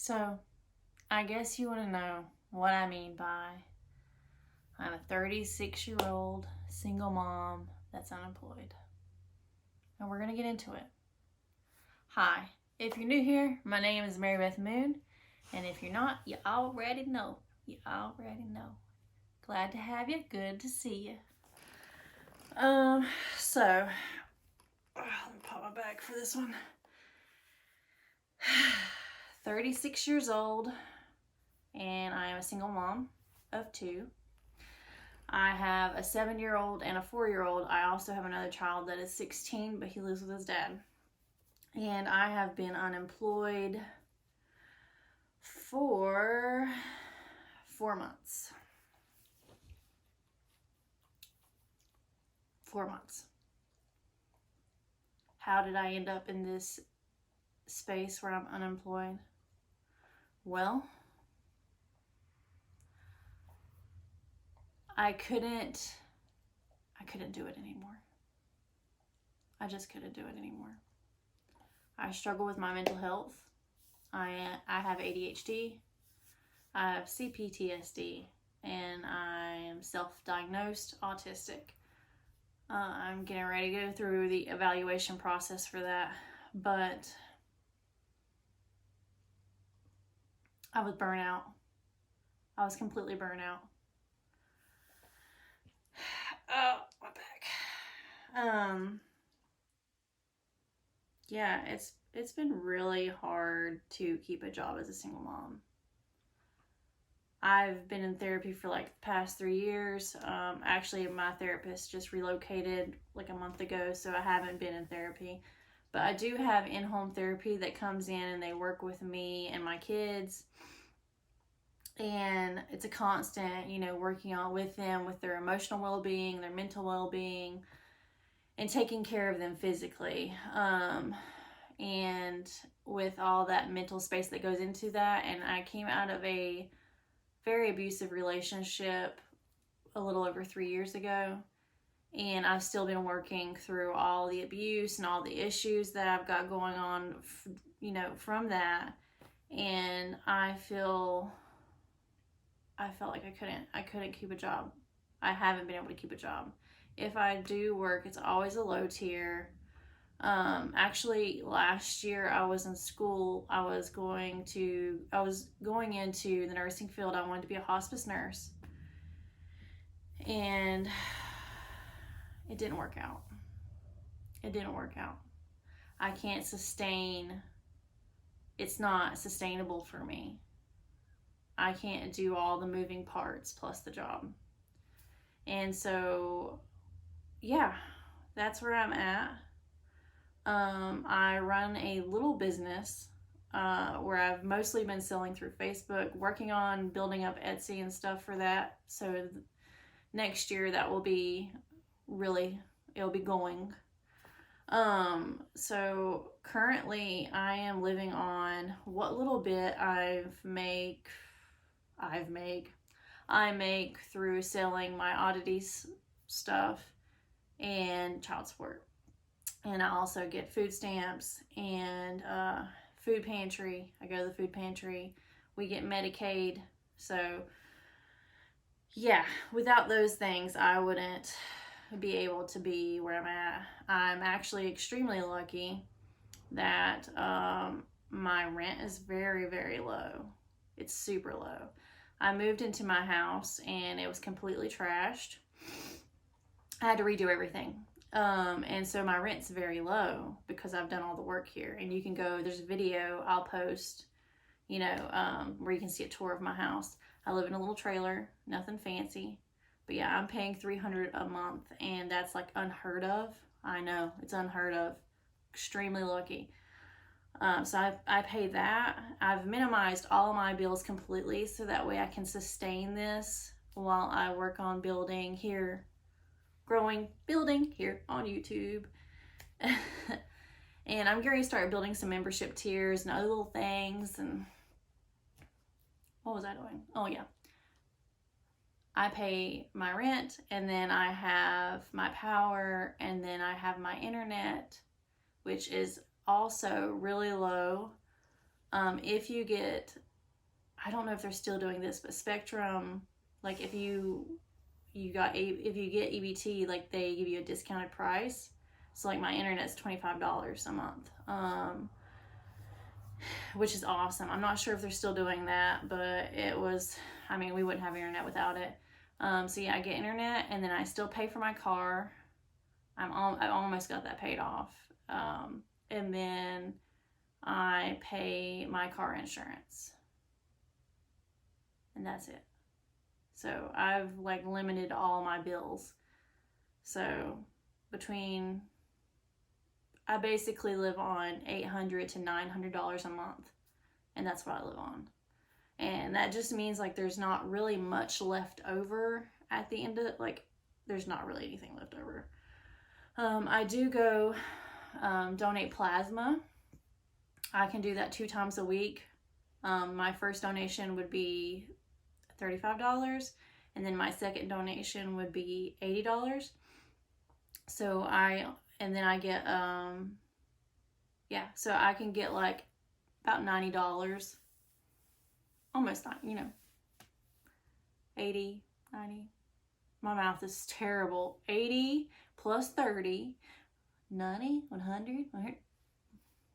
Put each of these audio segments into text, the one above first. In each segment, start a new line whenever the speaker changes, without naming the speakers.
So, I guess you want to know what I mean by I'm a 36-year-old single mom that's unemployed. And we're going to get into it. Hi, if you're new here, my name is Mary Beth Moon. And if you're not, you already know. You already know. Glad to have you. Good to see you. Let me pop my bag for this one. 36 years old, and I am a single mom of two. I have a 7-year-old and a 4-year-old. I also have another child that is 16, but he lives with his dad. And I have been unemployed for 4 months. 4 months. How did I end up in this space where I'm unemployed? Well, I couldn't do it anymore. I just couldn't do it anymore. I struggle with my mental health. I have ADHD, I have CPTSD, and I am self-diagnosed autistic. I'm getting ready to go through the evaluation process for that, but I was burnt out. I was completely burnt out. Oh, my back. Yeah, it's been really hard to keep a job as a single mom. I've been in therapy for like the past 3 years. Actually, my therapist just relocated like a month ago, so I haven't been in therapy. But I do have in-home therapy that comes in and they work with me and my kids. And it's a constant, working on with them, with their emotional well-being, their mental well-being, and taking care of them physically. And with all that mental space that goes into that. And I came out of a very abusive relationship a little over 3 years ago. And I've still been working through all the abuse and all the issues that I've got going on, from that. And I felt like I couldn't keep a job. I haven't been able to keep a job. If I do work, it's always a low tier. Actually, last year I was in school. I was going into the nursing field. I wanted to be a hospice nurse. And it didn't work out. I can't it's not sustainable for me. I can't do all the moving parts plus the job. And so, yeah, that's where I'm at. I run a little business where I've mostly been selling through Facebook, working on building up Etsy and stuff for that. So next year that will be it'll be going. So currently I am living on what little bit I make through selling my oddities stuff and child support. And I also get food stamps and food pantry. I go to the food pantry. We get Medicaid. So yeah, without those things, I wouldn't be able to be where I'm at. I'm actually extremely lucky that my rent is very, very low. It's super low. I moved into my house and it was completely trashed. I had to redo everything. And so my rent's very low because I've done all the work here. And you can go, there's a video I'll post, where you can see a tour of my house. I live in a little trailer, nothing fancy. But yeah, I'm paying $300 a month, and that's like unheard of. I know, it's unheard of. Extremely lucky. So I pay that. I've minimized all of my bills completely so that way I can sustain this while I work on building here on YouTube. And I'm going to start building some membership tiers and other little things. And what was I doing? Oh yeah. I pay my rent, and then I have my power, and then I have my internet, which is also really low. If you get, I don't know if they're still doing this, but Spectrum, like if you get EBT, like they give you a discounted price. So like my internet's $25 a month, which is awesome. I'm not sure if they're still doing that, but it was, I mean, we wouldn't have internet without it. So yeah, I get internet, and then I still pay for my car. I almost got that paid off. And then I pay my car insurance. And that's it. So I've like limited all my bills. So I basically live on $800 to $900 a month. And that's what I live on. And that just means like there's not really much left over at the end of it. Like there's not really anything left over. I do go donate plasma. I can do that 2 times a week. My first donation would be $35, and then my second donation would be $80. So then I get so I can get like about $90, almost not, 80, 90. My mouth is terrible. 80 plus 30, 90, 100.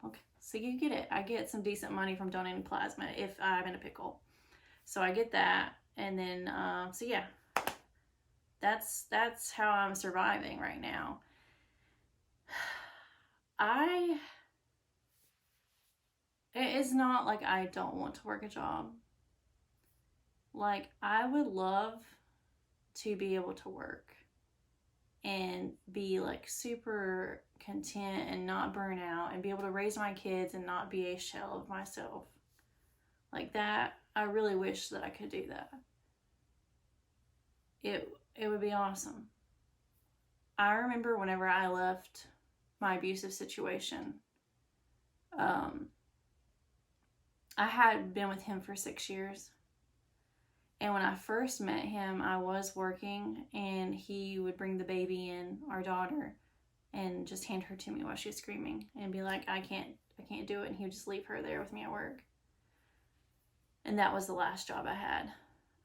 Okay, so you get it. I get some decent money from donating plasma if I'm in a pickle. So I get that, and then so yeah, that's how I'm surviving right now. It's not like I don't want to work a job. Like I would love to be able to work and be like super content and not burn out and be able to raise my kids and not be a shell of myself. Like that, I really wish that I could do that. It would be awesome. I remember whenever I left my abusive situation, I had been with him for 6 years. And when I first met him, I was working, and he would bring the baby in, our daughter, and just hand her to me while she was screaming and be like, I can't do it. And he would just leave her there with me at work. And that was the last job I had.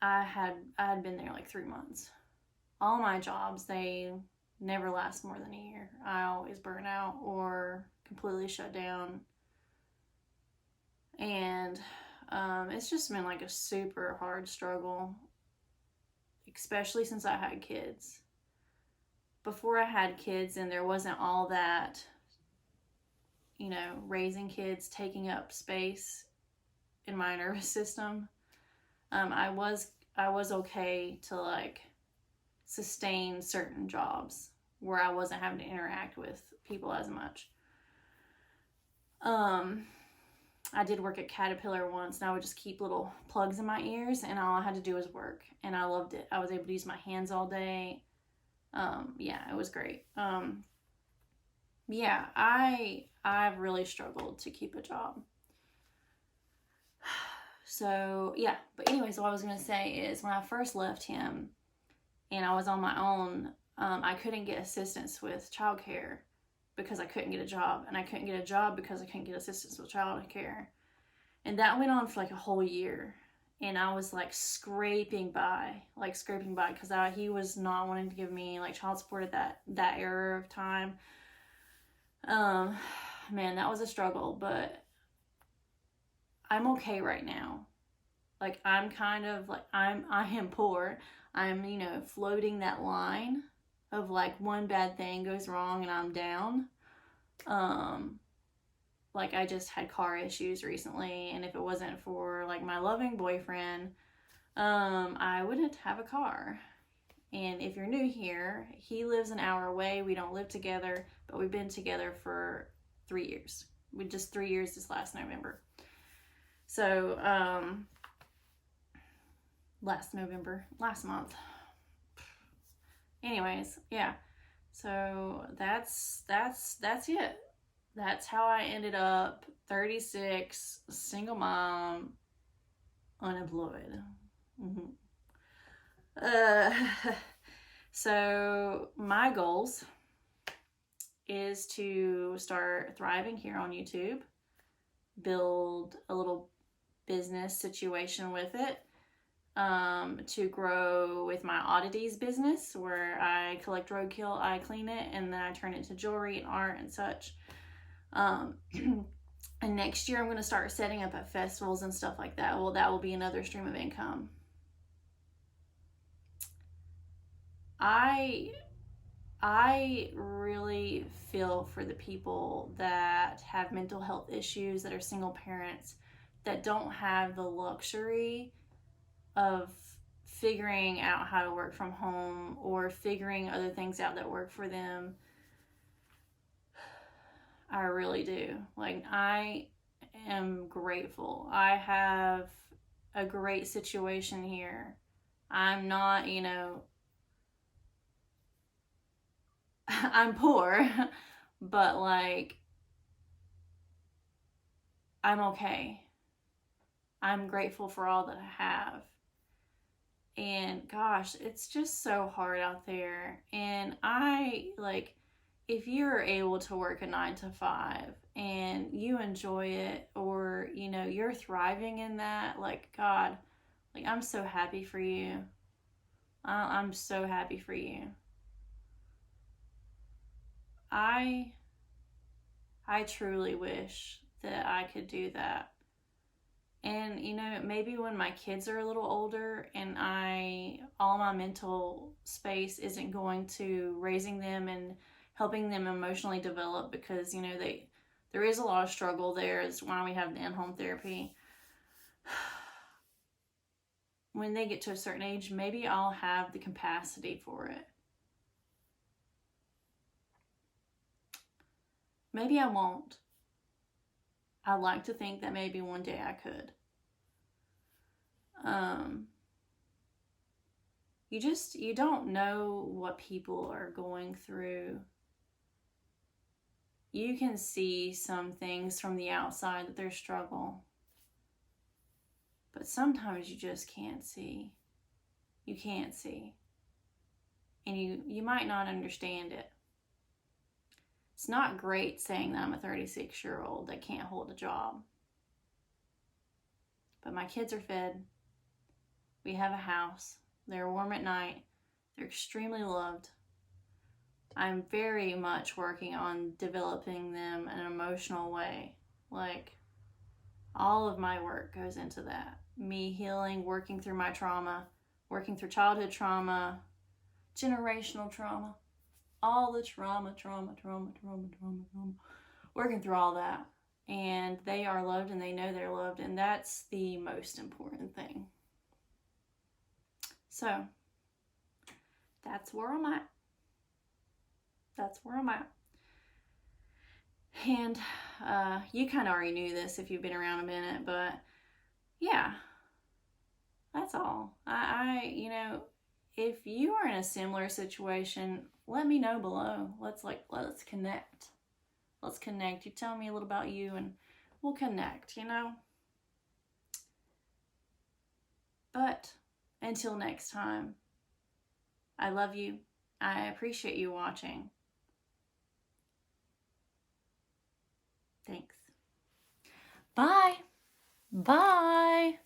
I had been there like 3 months. All my jobs, they never last more than a year. I always burn out or completely shut down. And it's just been like a super hard struggle, especially since I had kids. Before I had kids and there wasn't all that, raising kids taking up space in my nervous system, I was okay to like sustain certain jobs where I wasn't having to interact with people as much. I did work at Caterpillar once, and I would just keep little plugs in my ears, and all I had to do was work, and I loved it. I was able to use my hands all day. It was great. I've really struggled to keep a job. So, yeah. But anyways, what I was going to say is when I first left him and I was on my own, I couldn't get assistance with childcare because I couldn't get a job. And I couldn't get a job because I couldn't get assistance with childcare. And that went on for like a whole year. And I was like scraping by because he was not wanting to give me like child support at that era of time. Man, that was a struggle, but I'm okay right now. Like I'm kind of like, I am poor. I'm, floating that line of like one bad thing goes wrong and I'm down. Like I just had car issues recently, and if it wasn't for like my loving boyfriend, I wouldn't have a car. And if you're new here, he lives an hour away. We don't live together, but we've been together for 3 years. We just 3 years this last November. So, last month. Anyways, yeah. So that's it. That's how I ended up 36, single mom, unemployed. So my goals is to start thriving here on YouTube. build a little business situation with it, to grow with my oddities business, where I collect roadkill, I clean it, and then I turn it into jewelry and art and such. And next year I'm going to start setting up at festivals and stuff like that. Well, that will be another stream of income. I really feel for the people that have mental health issues, that are single parents, that don't have the luxury of figuring out how to work from home or figuring other things out that work for them. I really do. Like, I am grateful. I have a great situation here. I'm not, I'm poor, but like, I'm okay. I'm grateful for all that I have. And gosh, it's just so hard out there. And if you're able to work a 9 to 5 and you enjoy it, or, you're thriving in that, like, God, like, I'm so happy for you. I'm so happy for you. I truly wish that I could do that. And, maybe when my kids are a little older and all my mental space isn't going to raising them and helping them emotionally develop, because, there is a lot of struggle there. Is why we have the in-home therapy. When they get to a certain age, maybe I'll have the capacity for it. Maybe I won't. I like to think that maybe one day I could. You don't know what people are going through. You can see some things from the outside that they're struggle, but sometimes you just can't see. You can't see. And you might not understand it. It's not great saying that I'm a 36-year-old that can't hold a job. But my kids are fed. We have a house. They're warm at night. They're extremely loved. I'm very much working on developing them in an emotional way. Like, all of my work goes into that. Me healing, working through my trauma, working through childhood trauma, generational trauma, all the trauma, working through all that. And they are loved and they know they're loved, and that's the most important thing. So, that's where I'm at. And you kind of already knew this if you've been around a minute, but yeah, that's all. If you are in a similar situation, let me know below. Let's connect. Let's connect. You tell me a little about you and we'll connect, But until next time, I love you. I appreciate you watching. Thanks. Bye. Bye.